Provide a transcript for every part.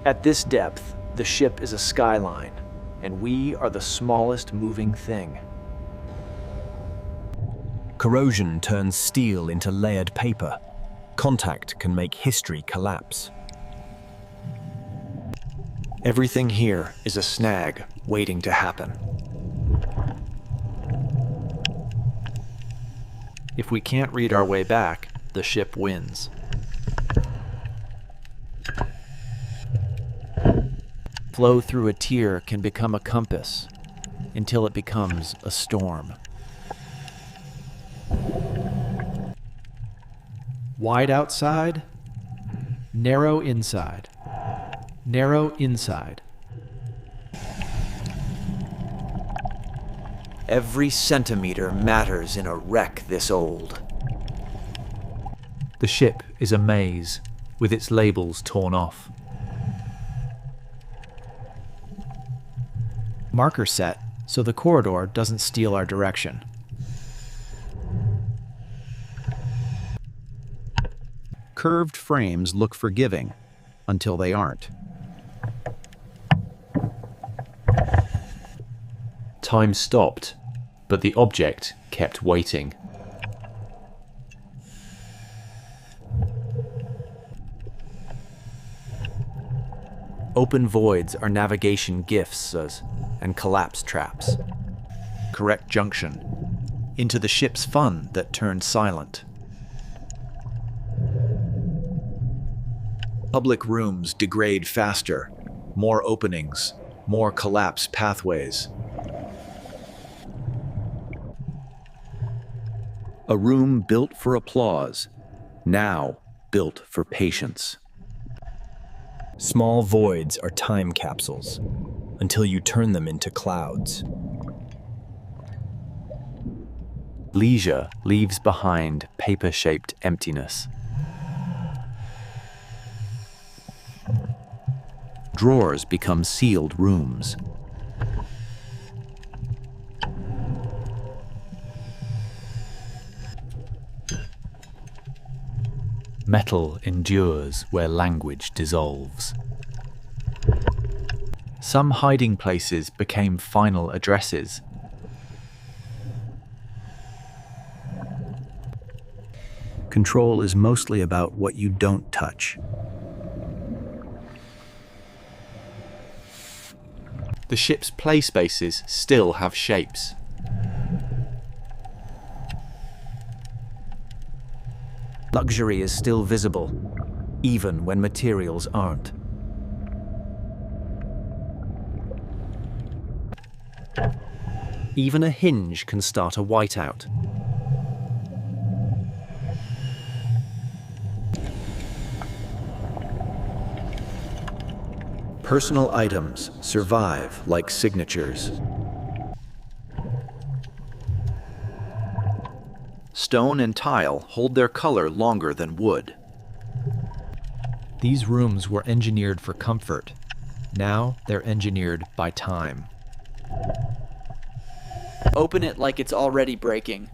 At this depth, the ship is a skyline, and we are the smallest moving thing. Corrosion turns steel into layered paper. Contact can make history collapse. Everything here is a snag waiting to happen. If we can't read our way back, the ship wins. Flow through a tear can become a compass until it becomes a storm. Wide outside, narrow inside. Narrow inside. Every centimeter matters in a wreck this old. The ship is a maze with its labels torn off. Marker set so the corridor doesn't steal our direction. Curved frames look forgiving until they aren't. Time stopped, but the object kept waiting. Open voids are navigation gifts and collapse traps. Correct junction. Into the ship's fun that turned silent. Public rooms degrade faster. More openings, more collapse pathways. A room built for applause, now built for patience. Small voids are time capsules until you turn them into clouds. Leisure leaves behind paper-shaped emptiness. Drawers become sealed rooms. Metal endures where language dissolves. Some hiding places became final addresses. Control is mostly about what you don't touch. The ship's play spaces still have shapes. Luxury is still visible, even when materials aren't. Even a hinge can start a whiteout. Personal items survive like signatures. Stone and tile hold their color longer than wood. These rooms were engineered for comfort. Now they're engineered by time. Open it like it's already breaking.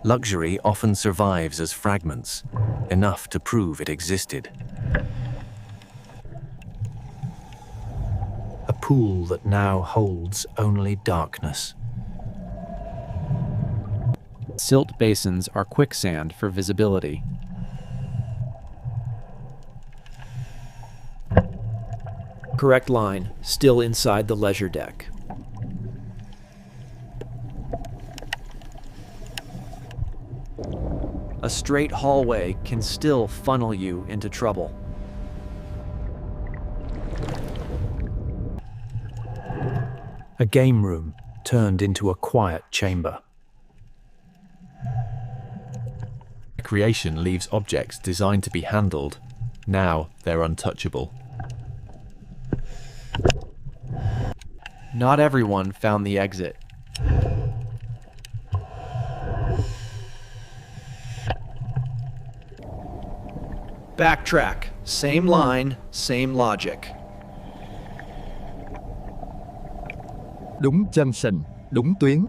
Luxury often survives as fragments, enough to prove it existed. A pool that now holds only darkness. Silt basins are quicksand for visibility. Correct line, still inside the leisure deck. A straight hallway can still funnel you into trouble. A game room turned into a quiet chamber. Creation leaves objects designed to be handled. Now they're untouchable. Not everyone found the exit. Backtrack. Same line, same logic. Đúng chân sình, đúng tuyến.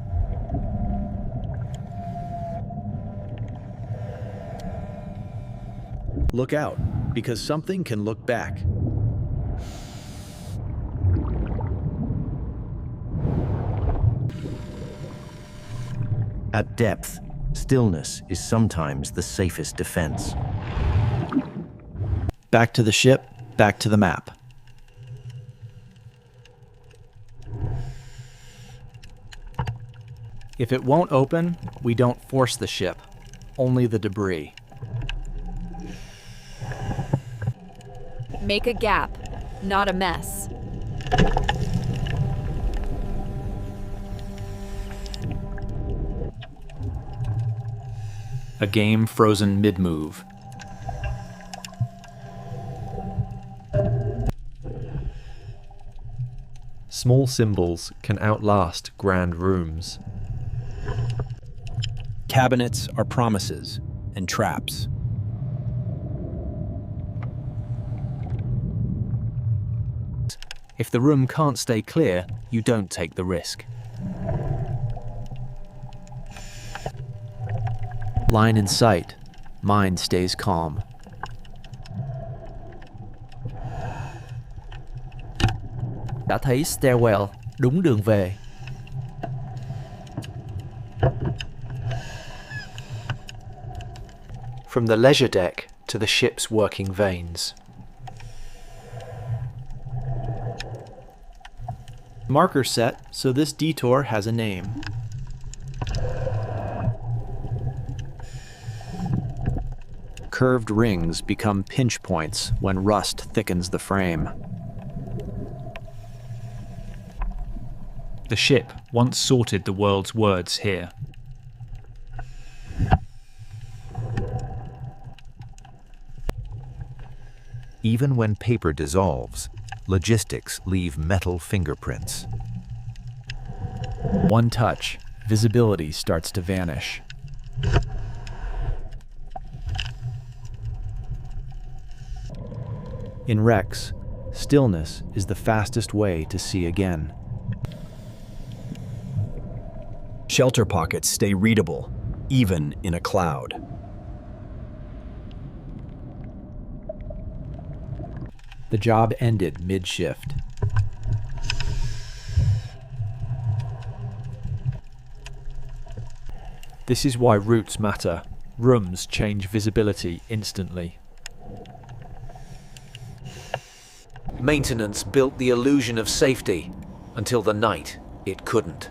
Look out, because something can look back. At depth, stillness is sometimes the safest defense. Back to the ship, back to the map. If it won't open, we don't force the ship, only the debris. Make a gap, not a mess. A game frozen mid-move. Small symbols can outlast grand rooms. Cabinets are promises and traps. If the room can't stay clear, you don't take the risk. Line in sight, mind stays calm. Đã thấy stairwell, đúng đường về. From the leisure deck to the ship's working vanes. Marker set, so this detour has a name. Curved rings become pinch points when rust thickens the frame. The ship once sorted the world's words here. Even when paper dissolves, logistics leave metal fingerprints. One touch, visibility starts to vanish. In wrecks, stillness is the fastest way to see again. Shelter pockets stay readable, even in a cloud. The job ended mid-shift. This is why routes matter. Rooms change visibility instantly. Maintenance built the illusion of safety until the night it couldn't.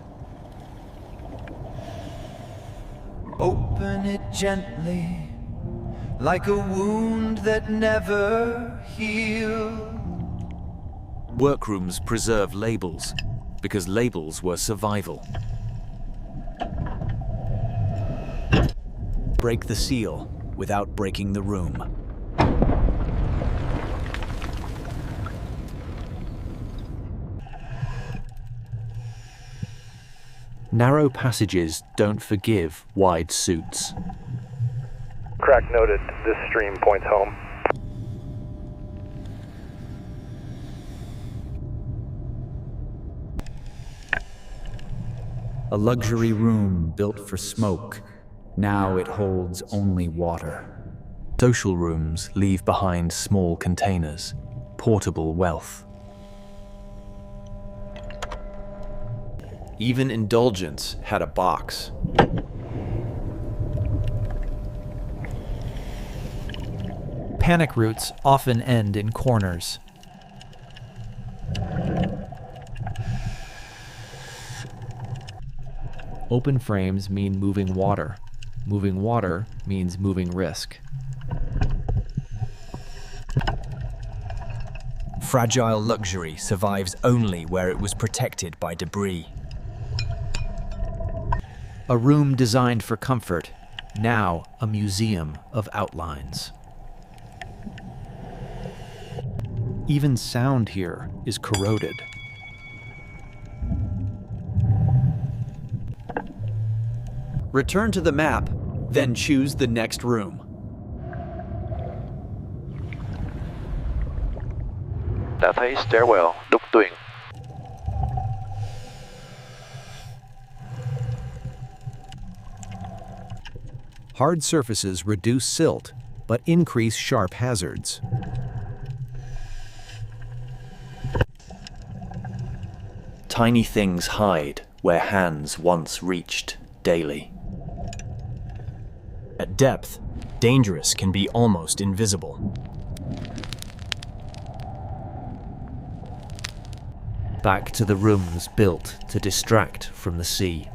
Open it gently, like a wound that never healed. Workrooms preserve labels, because labels were survival. Break the seal without breaking the room. Narrow passages don't forgive wide suits. Crack noted. This stream points home. A luxury room built for smoke. Now it holds only water. Social rooms leave behind small containers, portable wealth. Even indulgence had a box. Panic routes often end in corners. Open frames mean moving water. Moving water means moving risk. Fragile luxury survives only where it was protected by debris. A room designed for comfort, now a museum of outlines. Even sound here is corroded. Return to the map, then choose the next room. Đã thấy stairwell, đúng tuyến. Hard surfaces reduce silt, but increase sharp hazards. Tiny things hide where hands once reached daily. At depth, dangerous can be almost invisible. Back to the rooms built to distract from the sea.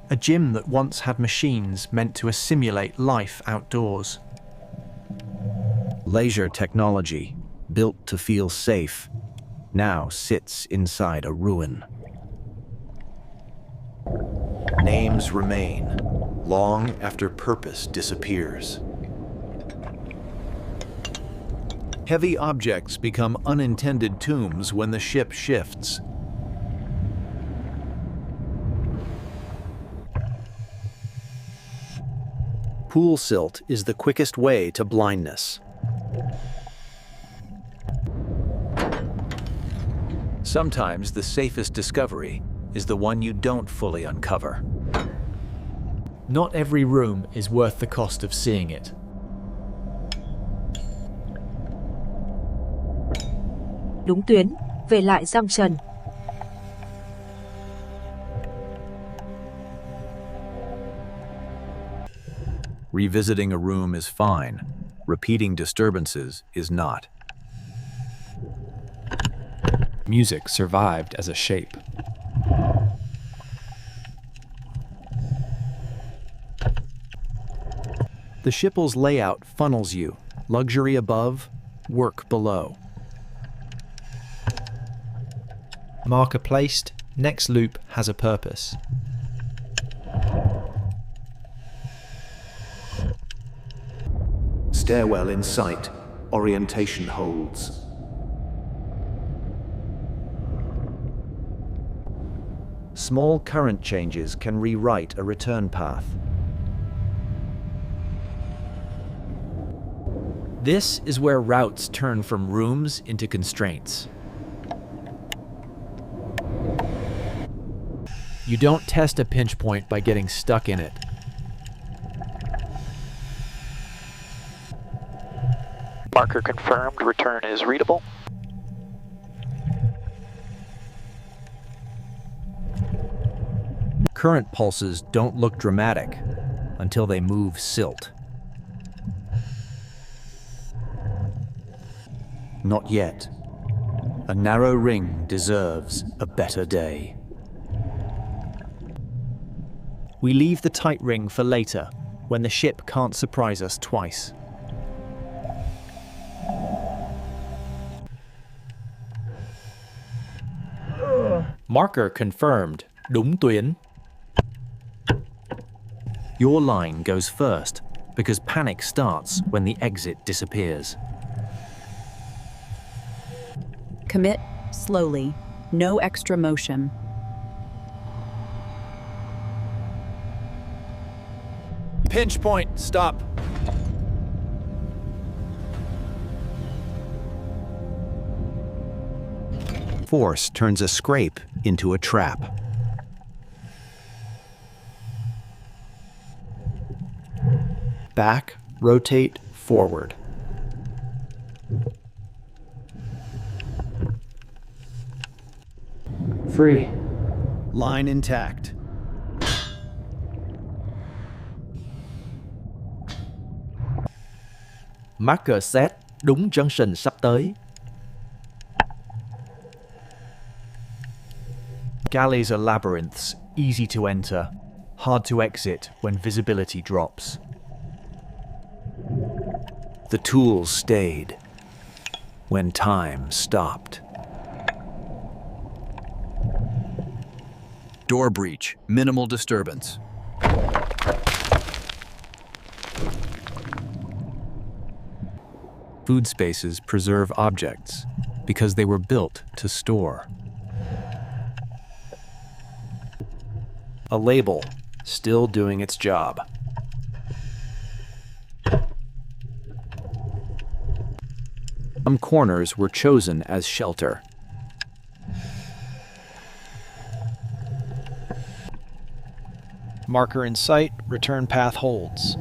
A gym that once had machines meant to simulate life outdoors. Leisure technology, built to feel safe, now sits inside a ruin. Names remain, long after purpose disappears. Heavy objects become unintended tombs when the ship shifts. Pool silt is the quickest way to blindness. Sometimes the safest discovery is the one you don't fully uncover. Not every room is worth the cost of seeing it. Đúng tuyến, về lại junction. Revisiting a room is fine. Repeating disturbances is not. Music survived as a shape. The Shipple's layout funnels you, luxury above, work below. Marker placed, next loop has a purpose. Stairwell in sight, orientation holds. Small current changes can rewrite a return path. This is where routes turn from rooms into constraints. You don't test a pinch point by getting stuck in it. Marker confirmed, return is readable. Current pulses don't look dramatic until they move silt. Not yet. A narrow ring deserves a better day. We leave the tight ring for later, when the ship can't surprise us twice. Marker confirmed. Đúng tuyến. Your line goes first, because panic starts when the exit disappears. Commit slowly. No extra motion. Pinch point, stop. Force turns a scrape into a trap. Back, rotate, forward. Free. Line intact. Marker set, đúng junction sắp tới. Galleys are labyrinths, easy to enter, hard to exit when visibility drops. The tools stayed when time stopped. Door breach, minimal disturbance. Food spaces preserve objects because they were built to store. A label, still doing its job. Some corners were chosen as shelter. Marker in sight, return path holds.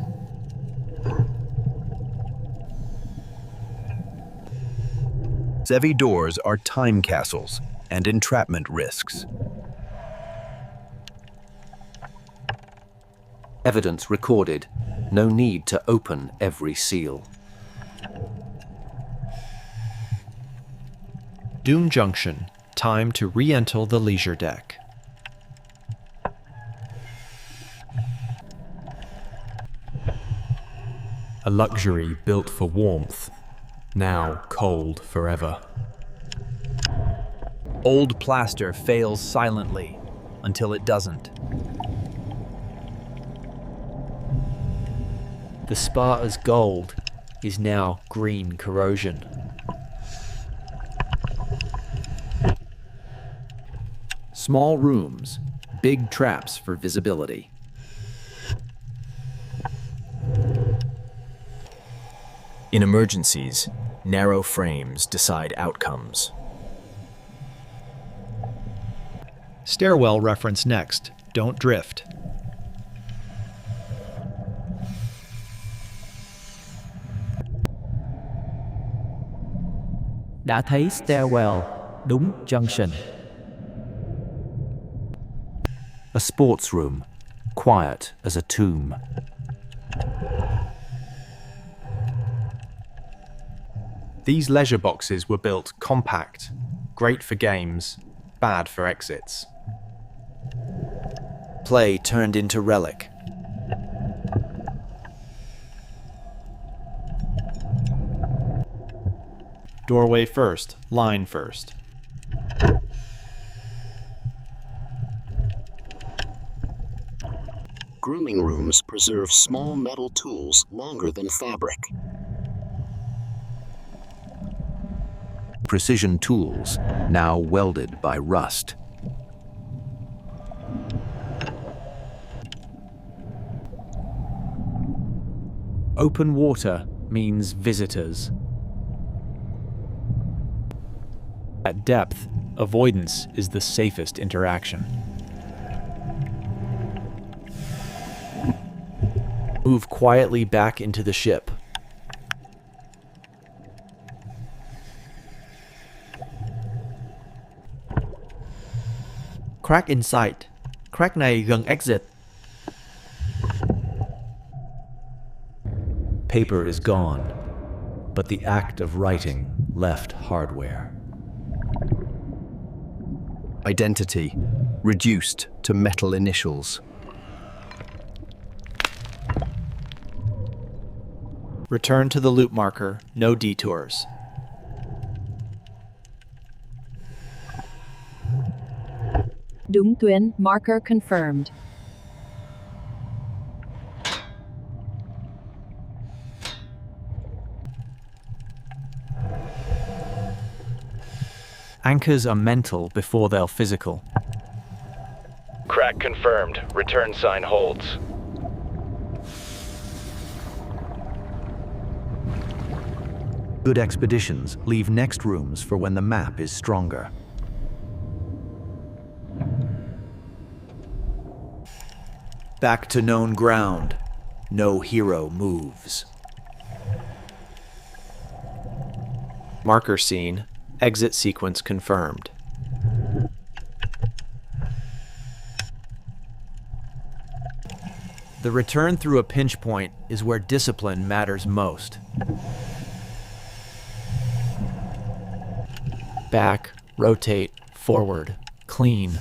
Heavy doors are time castles and entrapment risks. Evidence recorded. No need to open every seal. Doom Junction. Time to re-enter the leisure deck. A luxury built for warmth, now cold forever. Old plaster fails silently until it doesn't. The Sparta's gold is now green corrosion. Small rooms, big traps for visibility. In emergencies, narrow frames decide outcomes. Stairwell reference next. Don't drift. Đã thấy stairwell, đúng junction. A sports room, quiet as a tomb. These leisure boxes were built compact, great for games, bad for exits. Play turned into relic. Doorway first, line first. Grooming rooms preserve small metal tools longer than fabric. Precision tools, now welded by rust. Open water means visitors. At depth, avoidance is the safest interaction. Move quietly back into the ship. Crack in sight. Crack này gần exit. Paper is gone, but the act of writing left hardware. Identity reduced to metal initials. Return to the loop marker, no detours. Đúng tuyến, marker confirmed. Anchors are mental before they're physical. Crack confirmed. Return sign holds. Good expeditions leave next rooms for when the map is stronger. Back to known ground. No hero moves. Marker seen. Exit sequence confirmed. The return through a pinch point is where discipline matters most. Back, rotate, forward, clean.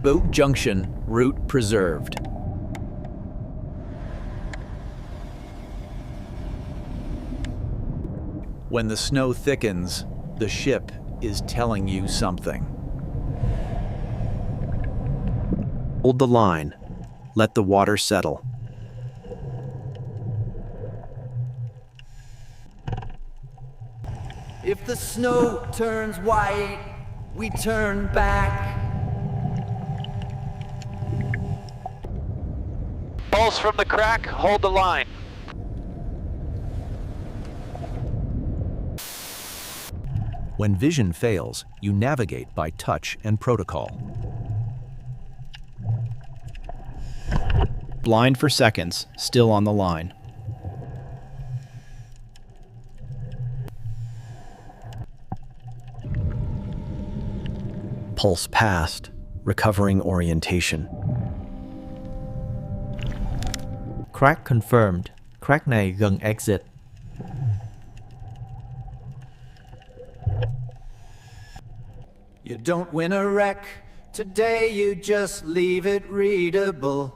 Boat junction, route preserved. When the snow thickens, the ship is telling you something. Hold the line. Let the water settle. If the snow turns white, we turn back. Pulse from the crack, hold the line. When vision fails, you navigate by touch and protocol. Blind for seconds, still on the line. Pulse past, recovering orientation. Crack confirmed. Crack này gần exit. You don't win a wreck. Today you just leave it readable.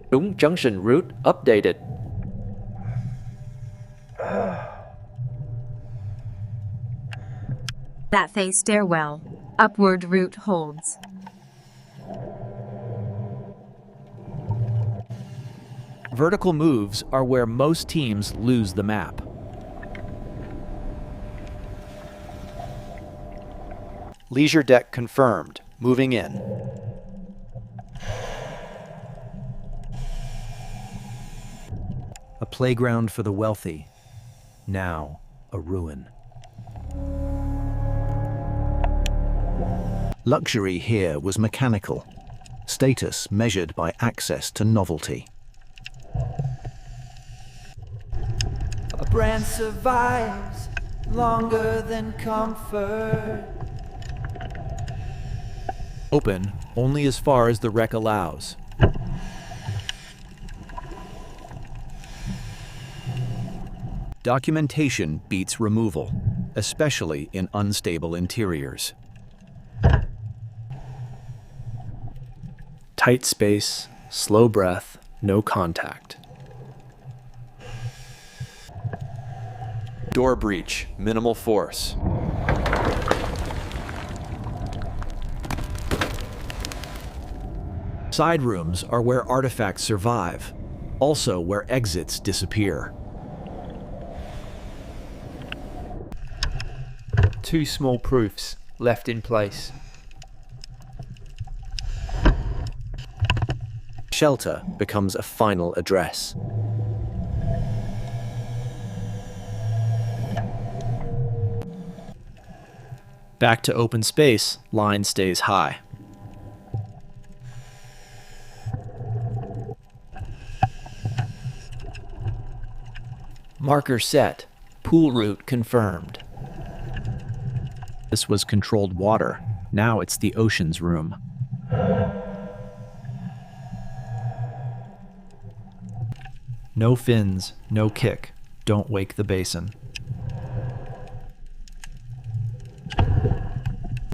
Đúng junction route updated. That phase stairwell. Upward route holds. Vertical moves are where most teams lose the map. Leisure deck confirmed. Moving in. A playground for the wealthy. Now, a ruin. Luxury here was mechanical. Status measured by access to novelty. A brand survives longer than comfort. Open only as far as the wreck allows. Documentation beats removal, especially in unstable interiors. Tight space, slow breath, no contact. Door breach, minimal force. Side rooms are where artifacts survive, also where exits disappear. Two small proofs left in place. Shelter becomes a final address. Back to open space, line stays high. Marker set, pool route confirmed. This was controlled water, now it's the ocean's room. No fins, no kick. Don't wake the basin.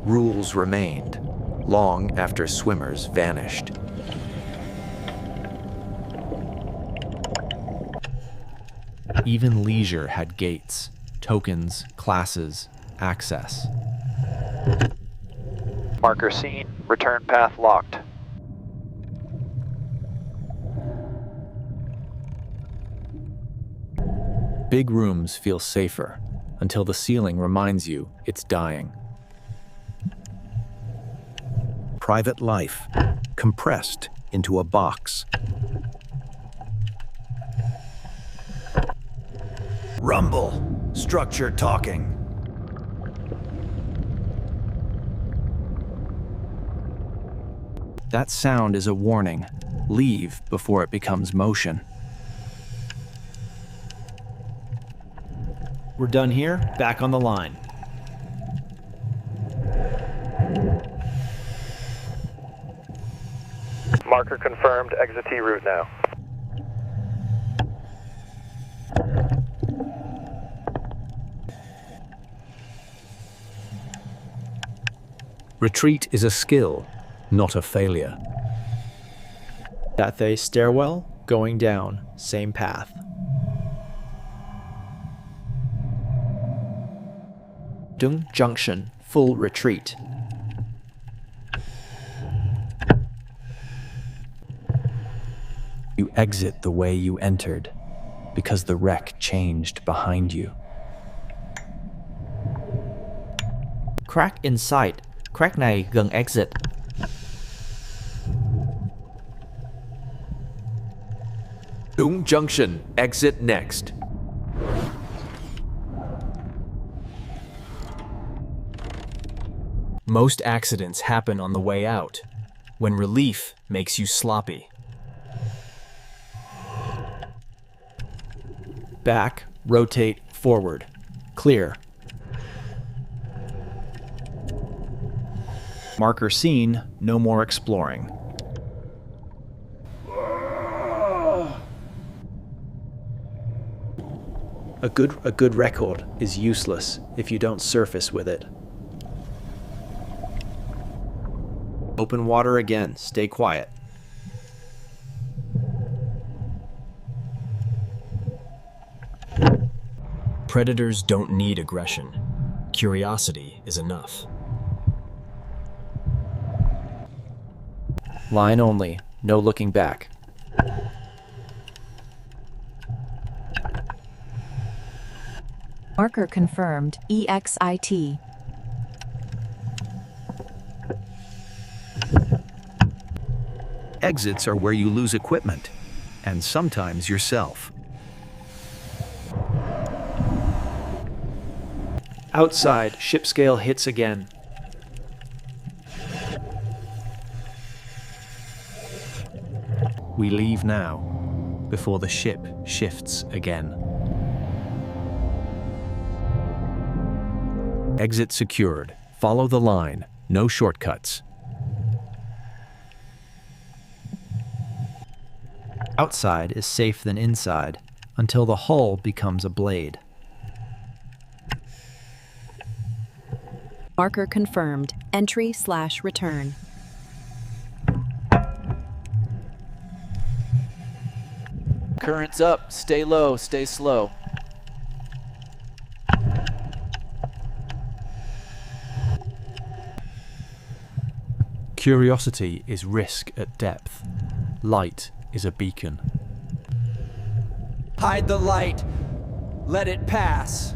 Rules remained, long after swimmers vanished. Even leisure had gates, tokens, classes, access. Marker seen. Return path locked. Big rooms feel safer until the ceiling reminds you it's dying. Private life, compressed into a box. Rumble. Structure talking. That sound is a warning. Leave before it becomes motion. We're done here, back on the line. Marker confirmed, exit T route now. Retreat is a skill, not a failure. That phase stairwell, going down, same path. Dung Junction, full retreat. You exit the way you entered, because the wreck changed behind you. Crack in sight. Crack này gần exit. Dung Junction, exit next. Most accidents happen on the way out, when relief makes you sloppy. Back, rotate, forward. Clear. Marker seen, no more exploring. A good record is useless if you don't surface with it. Open water again, stay quiet. Predators don't need aggression. Curiosity is enough. Line only, no looking back. Marker confirmed, EXIT. Exits are where you lose equipment, and sometimes yourself. Outside, ship scale hits again. We leave now, before the ship shifts again. Exit secured. Follow the line. No shortcuts. Outside is safe than inside, until the hull becomes a blade. Marker confirmed. Entry/return. Current's up. Stay low, stay slow. Curiosity is risk at depth. Light is a beacon. Hide the light. Let it pass.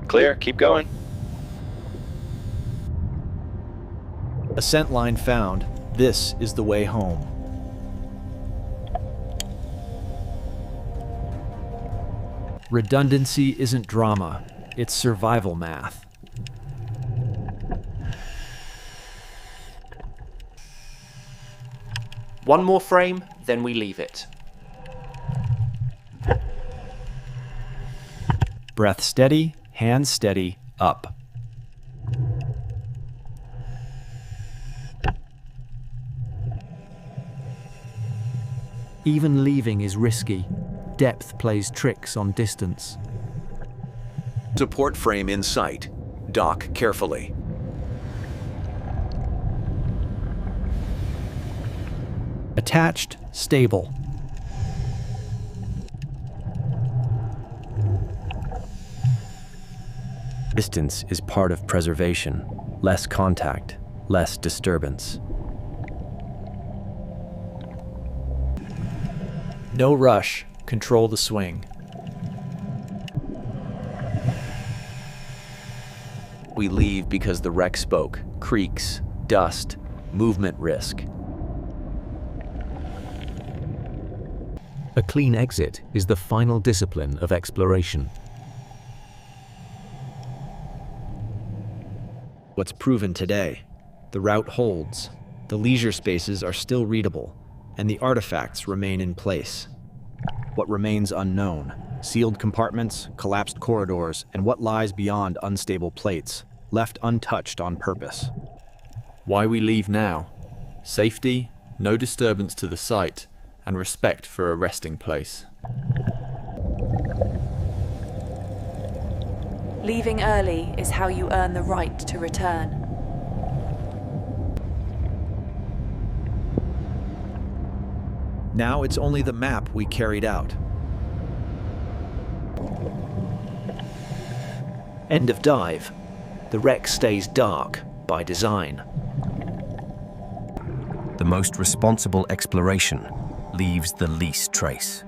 Clear, keep going. Ascent line found. This is the way home. Redundancy isn't drama, it's survival math. One more frame, then we leave it. Breath steady, hands steady, up. Even leaving is risky. Depth plays tricks on distance. Support frame in sight. Dock carefully. Attached, stable. Distance is part of preservation. Less contact, less disturbance. No rush, control the swing. We leave because the wreck spoke. Creaks, dust, movement risk. A clean exit is the final discipline of exploration. What's proven today? The route holds, the leisure spaces are still readable, and the artifacts remain in place. What remains unknown? Sealed compartments, collapsed corridors, and what lies beyond unstable plates, left untouched on purpose. Why we leave now? Safety, no disturbance to the site, and respect for a resting place. Leaving early is how you earn the right to return. Now it's only the map we carried out. End of dive. The wreck stays dark by design. The most responsible exploration leaves the least trace.